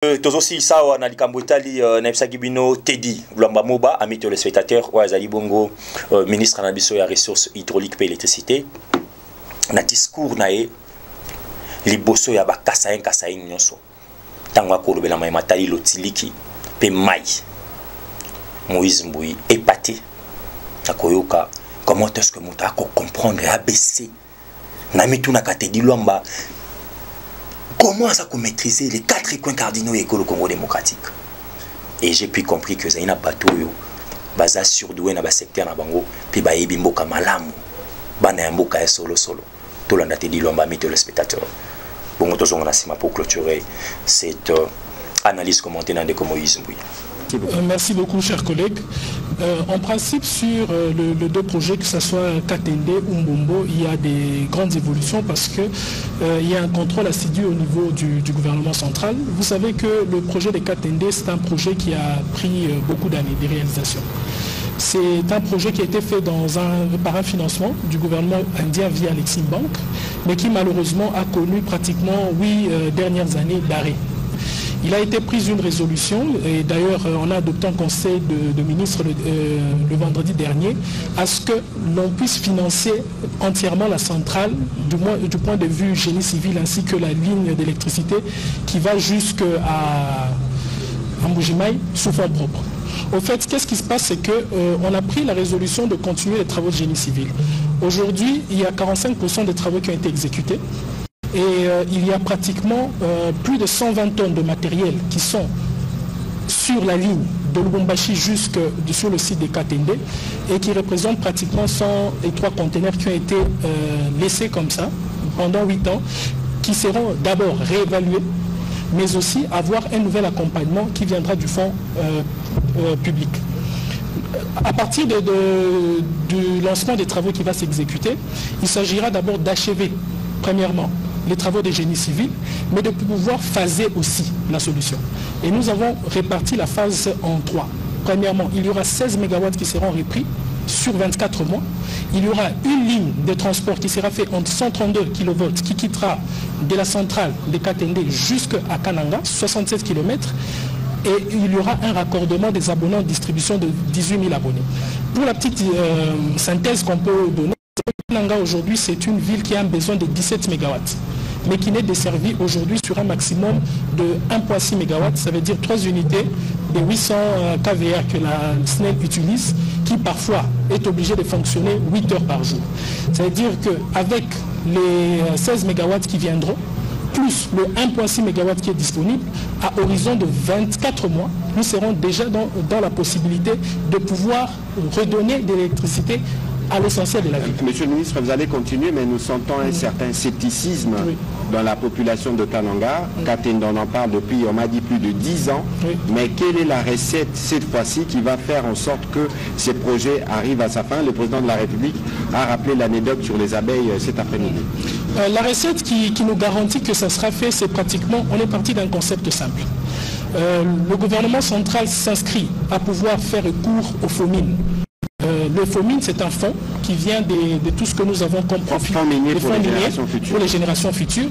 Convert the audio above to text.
Tozosi sawa na likambotali na Gibino Teddy Lwamba Moba ami téléspectateurs wa Azali Bongo ministre na biso ya ressources hydrauliques et électricité na discours nae liboso ya bakasa nyonso tangwa kolobela mai matali lotiliki pe mai Moïse Mbui épaté akoyoka comment est-ce que muta ko comprendre ABC na mituna ka Teddy Lwamba. Comment ça qu'on maîtriser les 4 coins cardinaux et le Congo démocratique. Et j'ai pu compris que ça y a bateau baza surdoué na ba secteur na bango puis ba yebimbo ka malamu bana mboka solo to landa Teddy Lwamba mi téléspectateurs. Bon tozonga na sima pour clôturer cette analyse commentée dans des Moïse Mbui. Merci beaucoup, chers collègues. En principe, sur les deux projets, que ce soit Katende ou Mbombo, il y a des grandes évolutions parce qu'il y a un contrôle assidu au niveau du gouvernement central. Vous savez que le projet de Katende, c'est un projet qui a pris beaucoup d'années de réalisation. C'est un projet qui a été fait par un financement du gouvernement indien via l'Exim Bank, mais qui malheureusement a connu pratiquement 8 dernières années d'arrêt. Il a été pris une résolution, et d'ailleurs on a adopté un conseil de ministres le vendredi dernier, à ce que l'on puisse financer entièrement la centrale, du point de vue génie civil, ainsi que la ligne d'électricité qui va jusqu'à Mbujimaï sous fonds propres. Au fait, qu'est-ce qui se passe, c'est qu'on a pris la résolution de continuer les travaux de génie civil. Aujourd'hui, il y a 45% des travaux qui ont été exécutés. Et il y a pratiquement plus de 120 tonnes de matériel qui sont sur la ligne de Lubumbashi jusque sur le site de Katende et qui représentent pratiquement 103 conteneurs qui ont été laissés comme ça pendant 8 ans, qui seront d'abord réévalués, mais aussi avoir un nouvel accompagnement qui viendra du fonds public. À partir du lancement des travaux qui va s'exécuter, il s'agira d'abord d'achever, premièrement, les travaux de génie civil, mais de pouvoir phaser aussi la solution. Et nous avons réparti la phase en 3. Premièrement, il y aura 16 MW qui seront repris sur 24 mois. Il y aura une ligne de transport qui sera faite entre 132 kV qui quittera de la centrale de Katende jusqu'à Kananga, 67 km. Et il y aura un raccordement des abonnés en distribution de 18 000 abonnés. Pour la petite synthèse qu'on peut donner, Kananga aujourd'hui c'est une ville qui a un besoin de 17 MW, mais qui n'est desservie aujourd'hui sur un maximum de 1,6 MW, ça veut dire 3 unités de 800 kVA que la SNEL utilise, qui parfois est obligée de fonctionner 8 heures par jour. Ça veut dire qu'avec les 16 MW qui viendront, plus le 1,6 MW qui est disponible, à horizon de 24 mois, nous serons déjà dans la possibilité de pouvoir redonner de l'électricité à l'essentiel de la vie. Monsieur le ministre, vous allez continuer, mais nous sentons un certain scepticisme dans la population de Kananga. Katende, on en parle depuis, on m'a dit, plus de 10 ans. Mais quelle est la recette cette fois-ci qui va faire en sorte que ces projets arrivent à sa fin? Le président de la République a rappelé l'anecdote sur les abeilles cet après-midi. La recette qui nous garantit que ça sera fait, c'est pratiquement, on est parti d'un concept simple. Le gouvernement central s'inscrit à pouvoir faire recours aux FOMIN. Le FOMIN, c'est un fonds qui vient de tout ce que nous avons comme profit. Fonds minier pour les générations futures. Pour les générations futures.